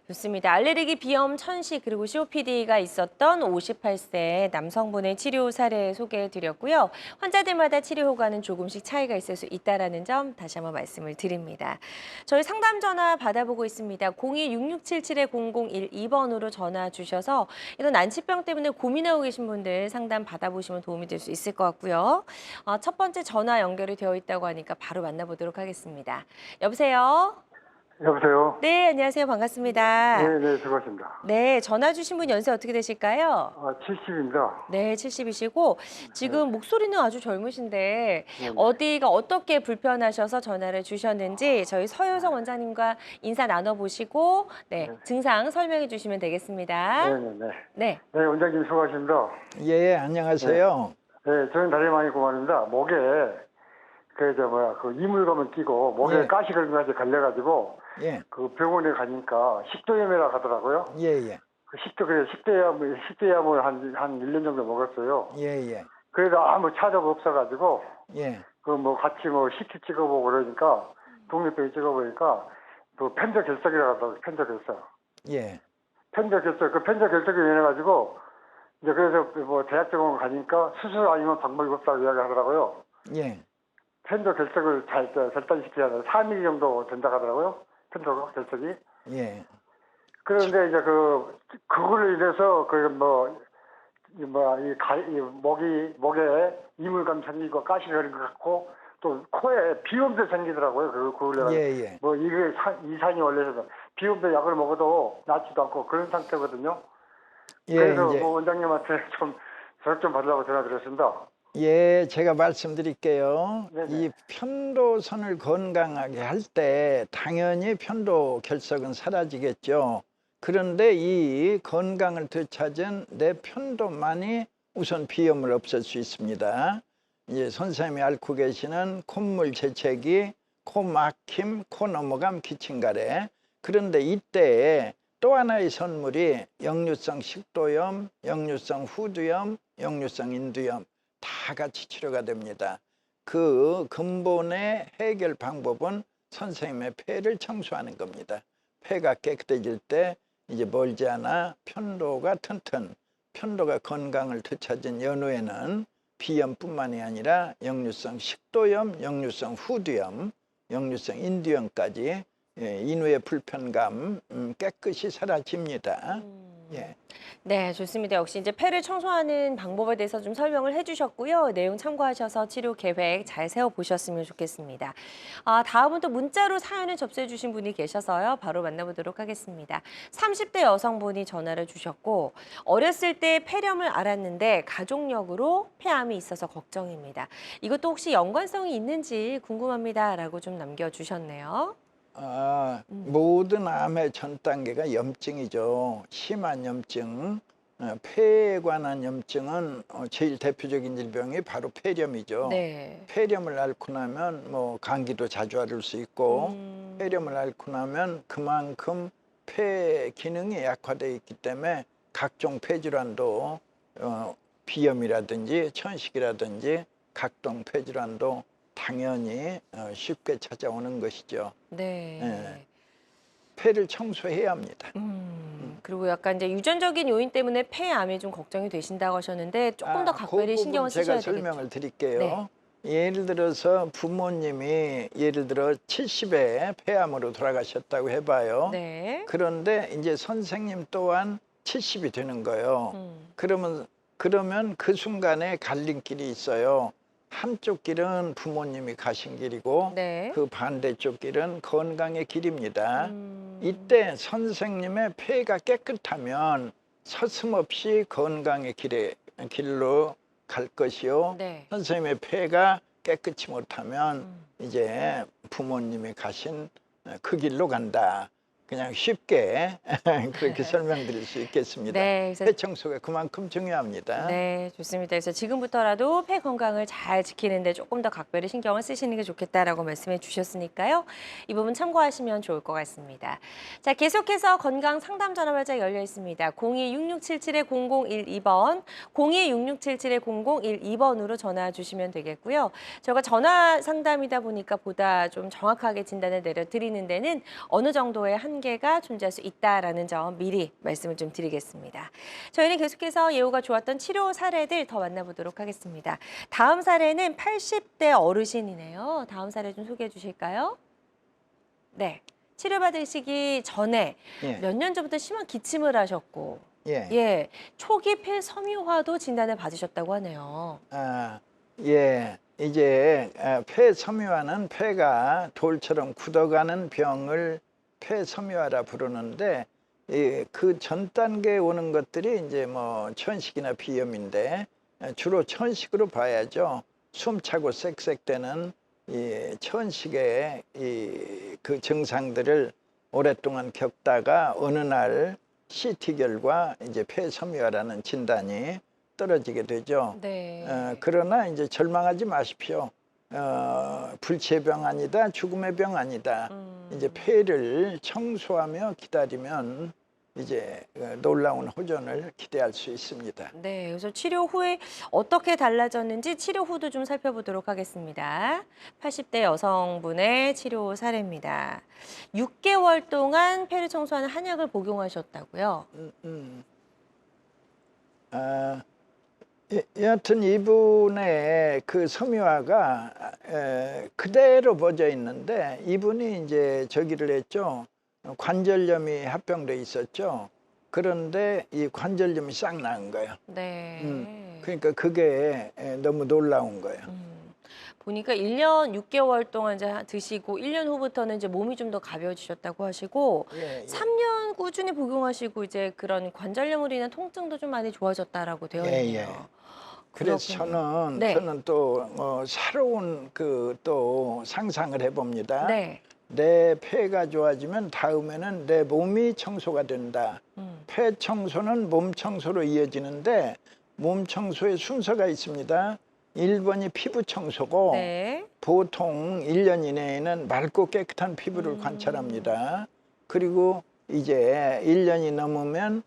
좋습니다. 알레르기, 비염, 천식 그리고 COPD가 있었던 58세 남성분의 치료 사례 소개해드렸고요. 환자들마다 치료 효과는 조금씩 차이가 있을 수 있다는 점 다시 한번 말씀을 드립니다. 저희 상담 전화 받아보고 있습니다. 02-6677-0012번으로 전화 주셔서 이런 난치병 때문에 고민하고 계신 분들 상담 받아보시면 도움이 될 수 있을 것 같고요. 첫 번째 전화 연결이 되어 있다고 하니까 바로 만나보도록 하겠습니다. 여보세요? 여보세요? 네, 안녕하세요. 반갑습니다. 네, 수고하십니다. 네, 전화 주신 분 연세 어떻게 되실까요? 70입니다. 네, 70이시고 지금 목소리는 아주 젊으신데 네. 어디가 어떻게 불편하셔서 전화를 주셨는지 저희 서효성 원장님과 인사 나눠보시고 네, 네. 증상 설명해 주시면 되겠습니다. 네네네. 네, 네, 원장님 수고하십니다. 예, 안녕하세요. 네, 저는 다리 많이 고맙습니다. 목에, 그 이물감을 끼고, 목에 예. 가시걸까지 걸려가지고, 예, 그 병원에 가니까 식도염이라고 하더라고요. 예, 예, 그 식도염을 한 1년 정도 먹었어요. 예, 예, 그래도 아무 차도가 없어가지고, 예, 같이 CT 찍어보고 그러니까, 독립병 찍어보니까, 그 편저결석이라고 하더라고요. 편저결석. 예, 편저결석, 그 편저결석이 인해가지고, 이제 그래서 뭐 대학병원 가니까 수술 아니면 방법이 없다고 이야기하더라고요. 예, 편저결석을 잘 절단시켜야 3일 정도 된다고 하더라고요. 편저결석이. 예, 그런데 이제 그걸로 인해서 목에 이물감 생기고 가시 흐르는 것 같고 또 코에 비염도 생기더라고요. 그걸로 예, 예. 뭐 이게 이산이 원래서 비염도 약을 먹어도 낫지도 않고 그런 상태거든요. 예, 그래서 이제, 뭐 원장님한테 좀 전화 좀 받으려고 전화드렸습니다. 예, 제가 말씀드릴게요. 네네. 이 편도선을 건강하게 할 때 당연히 편도 결석은 사라지겠죠. 그런데 이 건강을 되찾은 내 편도만이 우선 비염을 없앨 수 있습니다. 이제 선생님이 앓고 계시는 콧물 재채기, 코 막힘, 코 넘어감, 기침가래. 그런데 이때 또 하나의 선물이 역류성 식도염, 역류성 후두염, 역류성 인두염 다 같이 치료가 됩니다. 그 근본의 해결 방법은 선생님의 폐를 청소하는 겁니다. 폐가 깨끗해질 때 이제 멀지 않아 편도가 튼튼, 편도가 건강을 되찾은 연후에는 비염뿐만이 아니라 역류성 식도염, 역류성 후두염, 역류성 인두염까지 인후의 불편감 깨끗이 사라집니다. 예. 네, 좋습니다. 역시 이제 폐를 청소하는 방법에 대해서 좀 설명을 해주셨고요. 내용 참고하셔서 치료 계획 잘 세워보셨으면 좋겠습니다. 다음은 또 문자로 사연을 접수해주신 분이 계셔서요. 바로 만나보도록 하겠습니다. 30대 여성분이 전화를 주셨고 어렸을 때 폐렴을 앓았는데 가족력으로 폐암이 있어서 걱정입니다. 이것도 혹시 연관성이 있는지 궁금합니다라고 좀 남겨주셨네요. 모든 암의 전 단계가 염증이죠. 심한 염증, 폐에 관한 염증은 제일 대표적인 질병이 바로 폐렴이죠. 네. 폐렴을 앓고 나면 뭐 감기도 자주 앓을 수 있고 폐렴을 앓고 나면 그만큼 폐 기능이 약화되어 있기 때문에 각종 폐질환도 비염이라든지 천식이라든지 각종 폐질환도 당연히 쉽게 찾아오는 것이죠. 네. 예. 폐를 청소해야 합니다. 그리고 약간 이제 유전적인 요인 때문에 폐암이 좀 걱정이 되신다고 하셨는데 조금 더 그 각별히 부분 신경을 쓰셔야 제가 되겠죠. 설명을 드릴게요. 예를 들어서 부모님이 예를 들어 70에 폐암으로 돌아가셨다고 해봐요. 네. 그런데 이제 선생님 또한 70이 되는 거예요. 그러면 그 순간에 갈림길이 있어요. 한쪽 길은 부모님이 가신 길이고 네. 그 반대쪽 길은 건강의 길입니다. 이때 선생님의 폐가 깨끗하면 서슴없이 건강의 길로 갈 것이요. 네. 선생님의 폐가 깨끗이 못하면 이제 부모님이 가신 그 길로 간다. 그냥 쉽게 그렇게 설명드릴 수 있겠습니다. 네, 그래서 폐 청소가 그만큼 중요합니다. 네, 좋습니다. 그래서 지금부터라도 폐 건강을 잘 지키는데 조금 더 각별히 신경을 쓰시는 게 좋겠다라고 말씀해 주셨으니까요. 이 부분 참고하시면 좋을 것 같습니다. 자, 계속해서 건강 상담 전화발자 열려 있습니다. 02-6677-0012번, 02-6677-0012번으로 전화 주시면 되겠고요. 저희가 전화 상담이다 보니까 보다 좀 정확하게 진단을 내려드리는 데는 어느 정도의 한계가 존재할 수 있다라는 점 미리 말씀을 좀 드리겠습니다. 저희는 계속해서 예후가 좋았던 치료 사례들 더 만나보도록 하겠습니다. 다음 사례는 80대 어르신이네요. 다음 사례 좀 소개해 주실까요? 네, 치료받으시기 전에 예. 몇 년 전부터 심한 기침을 하셨고 예. 예, 초기 폐 섬유화도 진단을 받으셨다고 하네요. 예. 이제 폐 섬유화는 폐가 돌처럼 굳어가는 병을 폐 섬유화라 부르는데 그 전 단계에 오는 것들이 이제 뭐 천식이나 비염인데 주로 천식으로 봐야죠. 숨차고 쌕쌕대는 이 천식의 그 증상들을 오랫동안 겪다가 어느 날 CT 결과 이제 폐 섬유화라는 진단이 떨어지게 되죠. 네. 그러나 이제 절망하지 마십시오. 불치의 병 아니다, 죽음의 병 아니다. 이제 폐를 청소하며 기다리면 이제 놀라운 호전을 기대할 수 있습니다. 네, 그래서 치료 후에 어떻게 달라졌는지 치료 후도 좀 살펴보도록 하겠습니다. 80대 여성분의 치료 사례입니다. 6개월 동안 폐를 청소하는 한약을 복용하셨다고요? 여하튼 이분의 그 섬유화가 그대로 퍼져 있는데 이분이 이제 저기를 했죠. 관절염이 합병돼 있었죠. 그런데 이 관절염이 싹 나은 거예요. 네. 그러니까 그게 너무 놀라운 거예요. 보니까 1년 6개월 동안 이제 드시고 1년 후부터는 이제 몸이 좀 더 가벼워지셨다고 하시고 예. 3년 꾸준히 복용하시고 이제 그런 관절염으로 인한 통증도 좀 많이 좋아졌다라고 되어 예, 있네요. 예. 그래서 그렇군요. 네. 저는 또 새로운 그 또 상상을 해봅니다. 네. 내 폐가 좋아지면 다음에는 내 몸이 청소가 된다. 폐 청소는 몸 청소로 이어지는데 몸 청소의 순서가 있습니다. 1번이 피부 청소고 네. 보통 1년 이내에는 맑고 깨끗한 피부를 관찰합니다. 그리고 이제 1년이 넘으면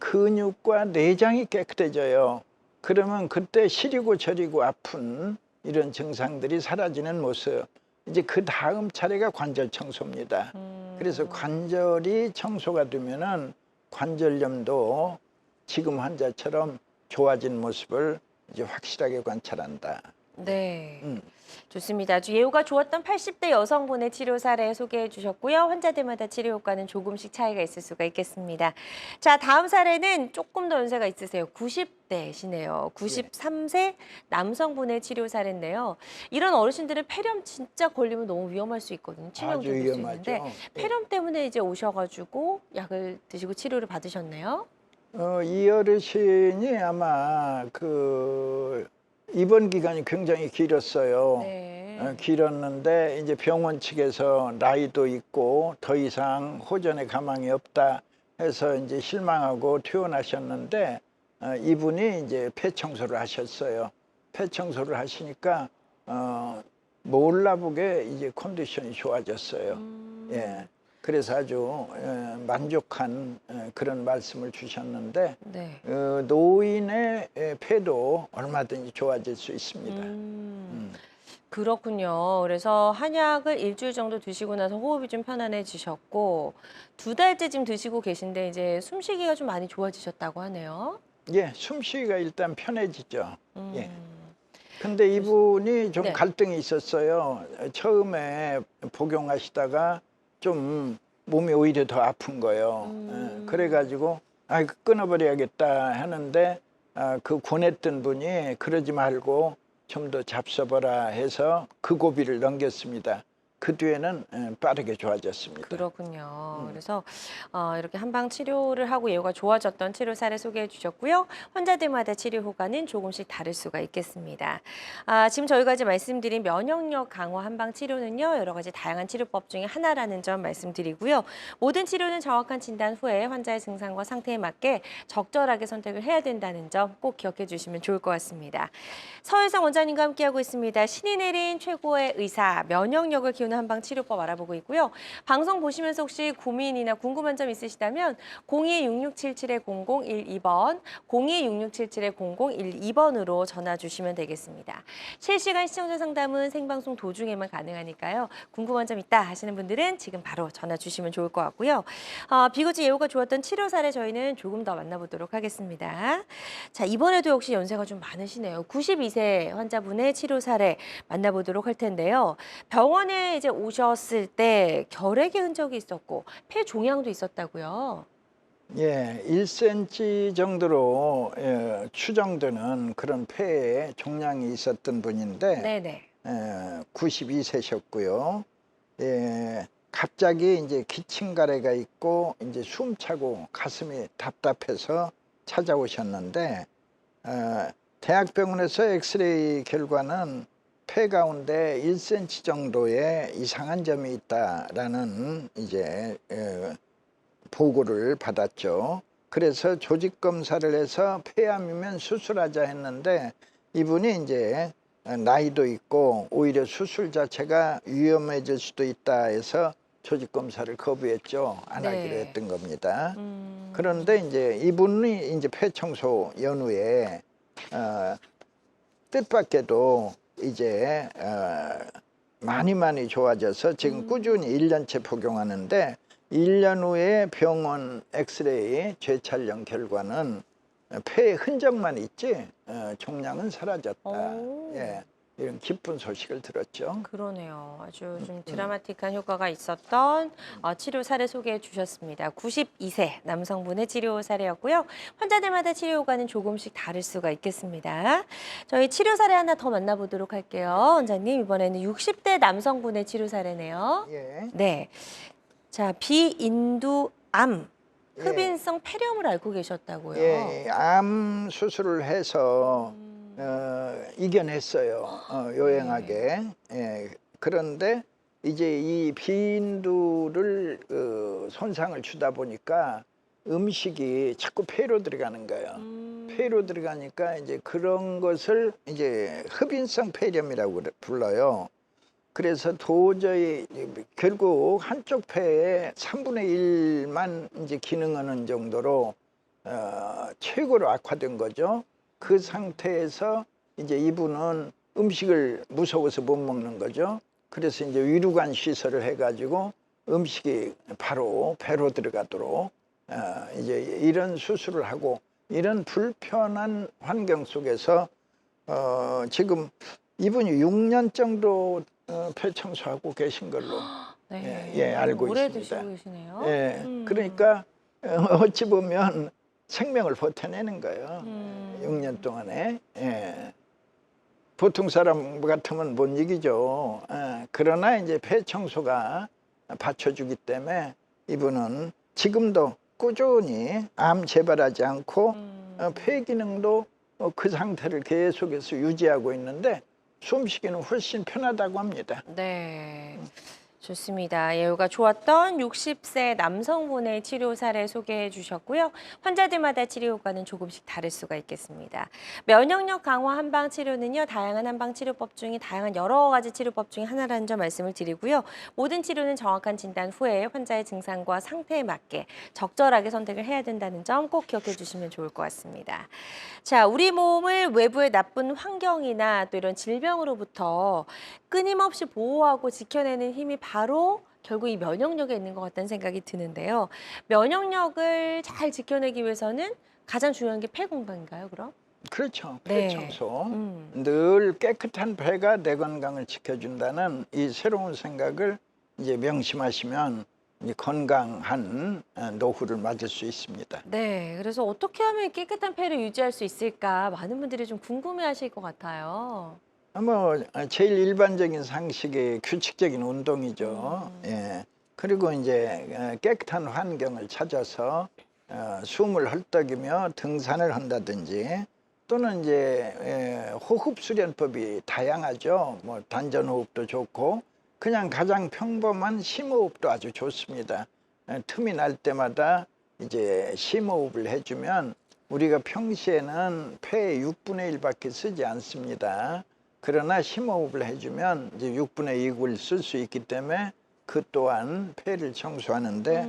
근육과 내장이 깨끗해져요. 그러면 그때 시리고 저리고 아픈 이런 증상들이 사라지는 모습. 이제 그 다음 차례가 관절 청소입니다. 그래서 관절이 청소가 되면은 관절염도 지금 환자처럼 좋아진 모습을 이제 확실하게 관찰한다. 네. 좋습니다. 아주 예후가 좋았던 80대 여성분의 치료 사례 소개해 주셨고요. 환자들마다 치료 효과는 조금씩 차이가 있을 수가 있겠습니다. 자, 다음 사례는 조금 더 연세가 있으세요. 90대시네요. 93세 남성분의 치료 사례인데요. 이런 어르신들은 폐렴 진짜 걸리면 너무 위험할 수 있거든요. 아주 치명적일 수 위험하죠. 있는데 폐렴 때문에 이제 오셔가지고 약을 드시고 치료를 받으셨네요. 이 어르신이 아마 그 입원 기간이 굉장히 길었어요. 네. 길었는데 이제 병원 측에서 나이도 있고 더 이상 호전의 가망이 없다 해서 이제 실망하고 퇴원하셨는데 이분이 이제 폐 청소를 하셨어요. 폐 청소를 하시니까 몰라보게 이제 컨디션이 좋아졌어요. 예. 그래서 아주 만족한 그런 말씀을 주셨는데 네. 노인의 폐도 얼마든지 좋아질 수 있습니다. 그렇군요. 그래서 한약을 일주일 정도 드시고 나서 호흡이 좀 편안해지셨고 2달째 지금 드시고 계신데 이제 숨쉬기가 좀 많이 좋아지셨다고 하네요. 예, 숨쉬기가 일단 편해지죠. 예. 근데 이분이 좀 네. 갈등이 있었어요. 처음에 복용하시다가 좀 몸이 오히려 더 아픈 거예요. 그래가지고 끊어버려야겠다 하는데 그 권했던 분이 그러지 말고 좀 더 잡숴봐라 해서 그 고비를 넘겼습니다. 그 뒤에는 빠르게 좋아졌습니다. 그렇군요. 그래서 이렇게 한방 치료를 하고 예후가 좋아졌던 치료 사례 소개해 주셨고요. 환자들마다 치료 효과는 조금씩 다를 수가 있겠습니다. 지금 저희가 이제 말씀드린 면역력 강화 한방 치료는요. 여러 가지 다양한 치료법 중에 하나라는 점 말씀드리고요. 모든 치료는 정확한 진단 후에 환자의 증상과 상태에 맞게 적절하게 선택을 해야 된다는 점 꼭 기억해 주시면 좋을 것 같습니다. 서혜성 원장님과 함께하고 있습니다. 신이 내린 최고의 의사, 면역력을 키우는 한방 치료법 알아보고 있고요. 방송 보시면서 혹시 고민이나 궁금한 점 있으시다면 02-6677-0012번, 02-6677-0012번으로 전화 주시면 되겠습니다. 실시간 시청자 상담은 생방송 도중에만 가능하니까요. 궁금한 점 있다 하시는 분들은 지금 바로 전화 주시면 좋을 것 같고요. 비구지 예후가 좋았던 치료 사례 저희는 조금 더 만나보도록 하겠습니다. 자, 이번에도 역시 연세가 좀 많으시네요. 92세 환자분의 치료 사례 만나보도록 할 텐데요. 병원에 이제 오셨을 때 결핵의 흔적이 있었고 폐 종양도 있었다고요. 예, 1cm 정도로 추정되는 그런 폐에 종양이 있었던 분인데 네네. 92세셨고요. 예, 갑자기 이제 기침가래가 있고 이제 숨차고 가슴이 답답해서 찾아오셨는데 대학병원에서 엑스레이 결과는 폐 가운데 1cm 정도의 이상한 점이 있다라는 이제 보고를 받았죠. 그래서 조직 검사를 해서 폐암이면 수술하자 했는데 이분이 이제 나이도 있고 오히려 수술 자체가 위험해질 수도 있다 해서 조직 검사를 거부했죠. 안 네. 하기로 했던 겁니다. 그런데 이제 이분이 이제 폐 청소 연후에 뜻밖에도 이제 많이 좋아져서 지금 꾸준히 1년째 복용하는데 1년 후에 병원 엑스레이 재촬영 결과는 폐에 흔적만 있지 종양은 사라졌다. 오. 예, 이런 기쁜 소식을 들었죠. 그러네요. 아주 좀 드라마틱한 효과가 있었던 치료 사례 소개해 주셨습니다. 92세 남성분의 치료 사례였고요. 환자들마다 치료 효과는 조금씩 다를 수가 있겠습니다. 저희 치료 사례 하나 더 만나보도록 할게요. 원장님, 이번에는 60대 남성분의 치료 사례네요. 예. 네. 자, 비인두암, 예. 흡인성 폐렴을 앓고 계셨다고요. 예, 암 수술을 해서 이겨냈어요. 요행하게. 예, 그런데 이제 이 비인두를 손상을 주다 보니까 음식이 자꾸 폐로 들어가는 거예요. 폐로 들어가니까 이제 그런 것을 이제 흡인성 폐렴이라고 불러요. 그래서 도저히 결국 한쪽 폐에 3분의 1만 이제 기능하는 정도로 최고로 악화된 거죠. 그 상태에서 이제 이분은 음식을 무서워서 못 먹는 거죠. 그래서 이제 위루관 시설을 해가지고 음식이 바로 배로 들어가도록 이제 이런 수술을 하고 이런 불편한 환경 속에서 지금 이분이 6년 정도 폐 청소하고 계신 걸로 네. 예, 알고 오래 있습니다. 드시고 계시네요. 예, 그러니까 어찌 보면 생명을 버텨내는 거예요. 6년 동안에. 예. 보통 사람 같으면 못 이기죠. 그러나 이제 폐 청소가 받쳐주기 때문에 이분은 지금도 꾸준히 암 재발하지 않고 폐 기능도 그 상태를 계속해서 유지하고 있는데 숨쉬기는 훨씬 편하다고 합니다. 네. 좋습니다. 예후가 좋았던 60세 남성분의 치료 사례 소개해 주셨고요. 환자들마다 치료 효과는 조금씩 다를 수가 있겠습니다. 면역력 강화 한방 치료는요. 다양한 한방 치료법 중에 다양한 여러 가지 치료법 중에 하나라는 점 말씀을 드리고요. 모든 치료는 정확한 진단 후에 환자의 증상과 상태에 맞게 적절하게 선택을 해야 된다는 점 꼭 기억해 주시면 좋을 것 같습니다. 자, 우리 몸을 외부의 나쁜 환경이나 또 이런 질병으로부터 끊임없이 보호하고 지켜내는 힘이 바로 결국 이 면역력에 있는 것 같다는 생각이 드는데요. 면역력을 잘 지켜내기 위해서는 가장 중요한 게 폐 건강인가요, 그럼? 그렇죠. 네. 폐 청소. 늘 깨끗한 폐가 내 건강을 지켜준다는 이 새로운 생각을 이제 명심하시면 이 건강한 노후를 맞을 수 있습니다. 네, 그래서 어떻게 하면 깨끗한 폐를 유지할 수 있을까 많은 분들이 좀 궁금해하실 것 같아요. 뭐 제일 일반적인 상식의 규칙적인 운동이죠. 예. 그리고 이제 깨끗한 환경을 찾아서 숨을 헐떡이며 등산을 한다든지 또는 이제 호흡 수련법이 다양하죠. 뭐 단전 호흡도 좋고 그냥 가장 평범한 심호흡도 아주 좋습니다. 틈이 날 때마다 이제 심호흡을 해주면 우리가 평시에는 폐의 6분의 1밖에 쓰지 않습니다. 그러나 심호흡을 해주면 이제 6분의 2를 쓸 수 있기 때문에 그 또한 폐를 청소하는데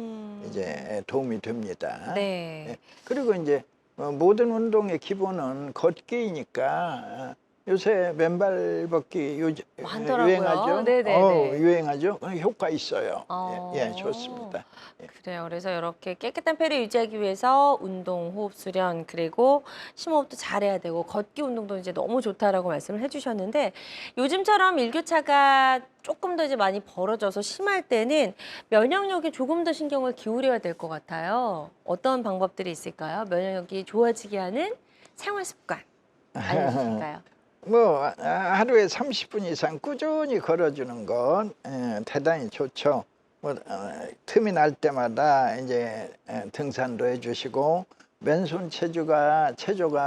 이제 도움이 됩니다. 네. 예. 그리고 이제 모든 운동의 기본은 걷기이니까 요새 맨발 걷기 많더라고요. 유행하죠. 네네네. 유행하죠. 효과 있어요. 어. 예, 좋습니다. 그래요. 그래서 이렇게 깨끗한 폐를 유지하기 위해서 운동, 호흡 수련, 그리고 심호흡도 잘해야 되고 걷기 운동도 이제 너무 좋다라고 말씀을 해주셨는데 요즘처럼 일교차가 조금 더 이제 많이 벌어져서 심할 때는 면역력에 조금 더 신경을 기울여야 될 것 같아요. 어떤 방법들이 있을까요? 면역력이 좋아지게 하는 생활 습관 알려주실까요? 뭐 하루에 30분 이상 꾸준히 걸어주는 건 대단히 좋죠. 뭐 틈이 날 때마다 이제 등산도 해주시고 맨손 체조가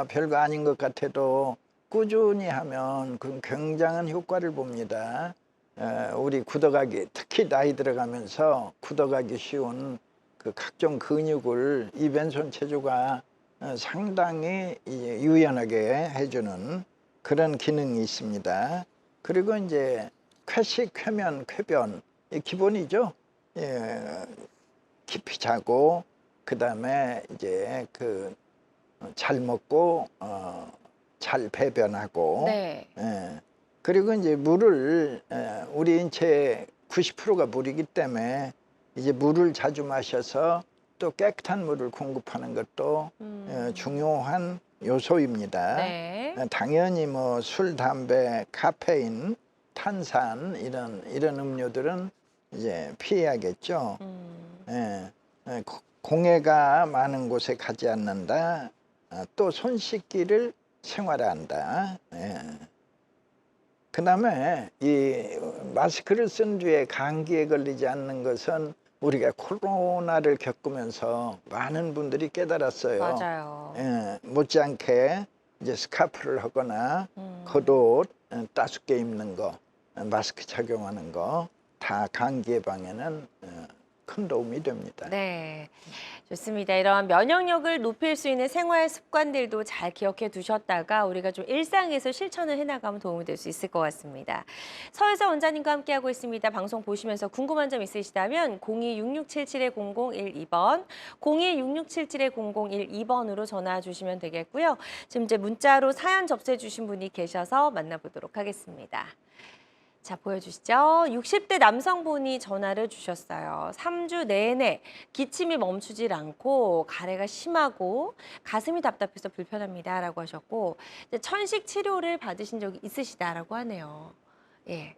별거 아닌 것 같아도 꾸준히 하면 그 굉장한 효과를 봅니다. 우리 굳어가기 특히 나이 들어가면서 굳어가기 쉬운 그 각종 근육을 이 맨손 체조가 상당히 유연하게 해주는 그런 기능이 있습니다. 그리고 이제 쾌식, 쾌면, 쾌변 이 기본이죠. 예, 깊이 자고 그다음에 이제 그 잘 먹고 잘 배변하고 네. 예, 그리고 이제 물을 우리 인체 90%가 물이기 때문에 이제 물을 자주 마셔서 또 깨끗한 물을 공급하는 것도 중요한 요소입니다. 네. 당연히 뭐 술, 담배, 카페인, 탄산 이런 음료들은 이제 피해야겠죠. 공해가 많은 곳에 가지 않는다. 또 손 씻기를 생활한다. 그다음에 이 마스크를 쓴 뒤에 감기에 걸리지 않는 것은 우리가 코로나를 겪으면서 많은 분들이 깨달았어요. 맞아요. 못지않게 이제 스카프를 하거나 겉옷 따숩게 입는 거, 마스크 착용하는 거 다 감기 예방에는 큰 도움이 됩니다. 네, 좋습니다. 이런 면역력을 높일 수 있는 생활 습관들도 잘 기억해 두셨다가 우리가 좀 일상에서 실천을 해나가면 도움이 될 수 있을 것 같습니다. 서혜서 원장님과 함께하고 있습니다. 방송 보시면서 궁금한 점 있으시다면 02-6677-0012번, 02-6677-0012번으로 전화 주시면 되겠고요. 지금 이제 문자로 사연 접수해 주신 분이 계셔서 만나보도록 하겠습니다. 자, 보여주시죠. 60대 남성분이 전화를 주셨어요. 3주 내내 기침이 멈추질 않고 가래가 심하고 가슴이 답답해서 불편합니다 라고 하셨고 이제 천식 치료를 받으신 적이 있으시다라고 하네요. 예.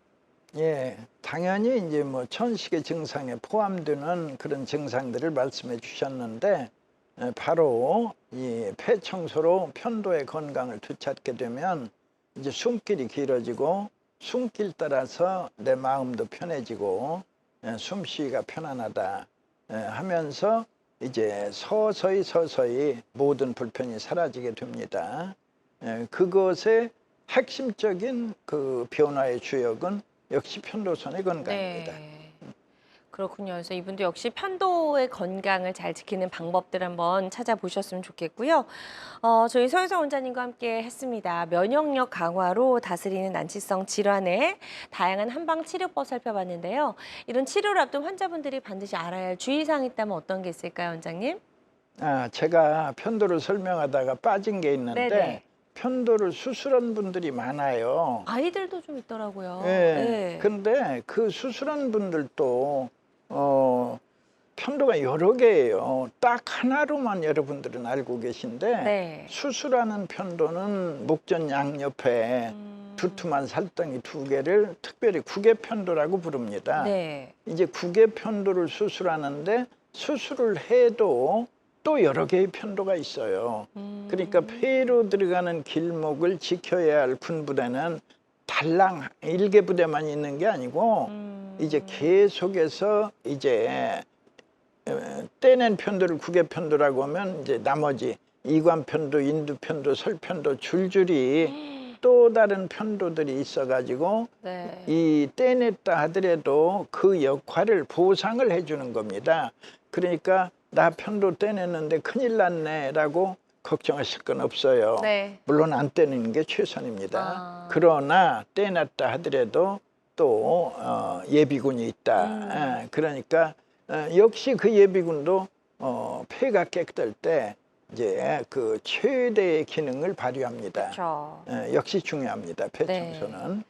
예, 당연히 이제 뭐 천식의 증상에 포함되는 그런 증상들을 말씀해 주셨는데 바로 이 폐 청소로 편도의 건강을 되찾게 되면 이제 숨길이 길어지고 숨길 따라서 내 마음도 편해지고 숨쉬기가 편안하다 하면서 이제 서서히 모든 불편이 사라지게 됩니다. 그것의 핵심적인 그 변화의 주역은 역시 편도선의 건강입니다. 네. 그렇군요. 그래서 이분도 역시 편도의 건강을 잘 지키는 방법들 한번 찾아보셨으면 좋겠고요. 저희 서혜서 원장님과 함께 했습니다. 면역력 강화로 다스리는 난치성 질환의 다양한 한방 치료법 살펴봤는데요. 이런 치료를 앞둔 환자분들이 반드시 알아야 할 주의사항이 있다면 어떤 게 있을까요, 원장님? 제가 편도를 설명하다가 빠진 게 있는데 네네. 편도를 수술한 분들이 많아요. 아이들도 좀 있더라고요. 예. 네. 근데 그 수술한 분들도 편도가 여러 개예요. 딱 하나로만 여러분들은 알고 계신데 네. 수술하는 편도는 목전 양옆에 두툼한 살덩이 2개를 특별히 구개편도라고 부릅니다. 네. 이제 구개편도를 수술하는데 수술을 해도 또 여러 개의 편도가 있어요. 그러니까 폐로 들어가는 길목을 지켜야 할 군부대는 달랑 일개 부대만 있는 게 아니고 이제 계속해서 이제 떼낸 편도를 구개편도라고 하면 이제 나머지 이관편도, 인두편도, 설편도 줄줄이 또 다른 편도들이 있어가지고 네. 이 떼냈다 하더라도 그 역할을 보상을 해주는 겁니다. 그러니까 나 편도 떼냈는데 큰일 났네라고 걱정하실 건 없어요. 네. 물론 안 떼내는 게 최선입니다. 아. 그러나 떼냈다 하더라도 또 예비군이 있다. 그러니까 역시 그 예비군도 폐가 깨끗할 때 이제 그 최대의 기능을 발휘합니다. 그렇죠. 역시 중요합니다. 폐 청소는.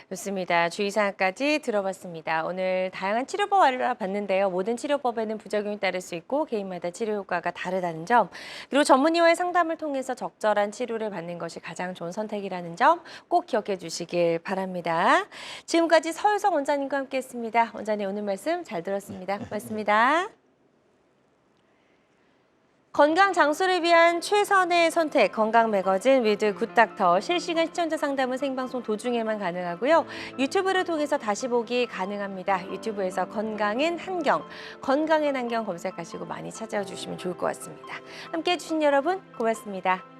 좋습니다. 주의사항까지 들어봤습니다. 오늘 다양한 치료법 알아봤는데요. 모든 치료법에는 부작용이 따를 수 있고 개인마다 치료 효과가 다르다는 점, 그리고 전문의와의 상담을 통해서 적절한 치료를 받는 것이 가장 좋은 선택이라는 점 꼭 기억해 주시길 바랍니다. 지금까지 서유석 원장님과 함께했습니다. 원장님 오늘 말씀 잘 들었습니다. 고맙습니다. 건강 장수를 위한 최선의 선택, 건강 매거진 위드 굿닥터. 실시간 시청자 상담은 생방송 도중에만 가능하고요. 유튜브를 통해서 다시 보기 가능합니다. 유튜브에서 건강엔 한경, 건강엔 한경 검색하시고 많이 찾아와 주시면 좋을 것 같습니다. 함께해 주신 여러분 고맙습니다.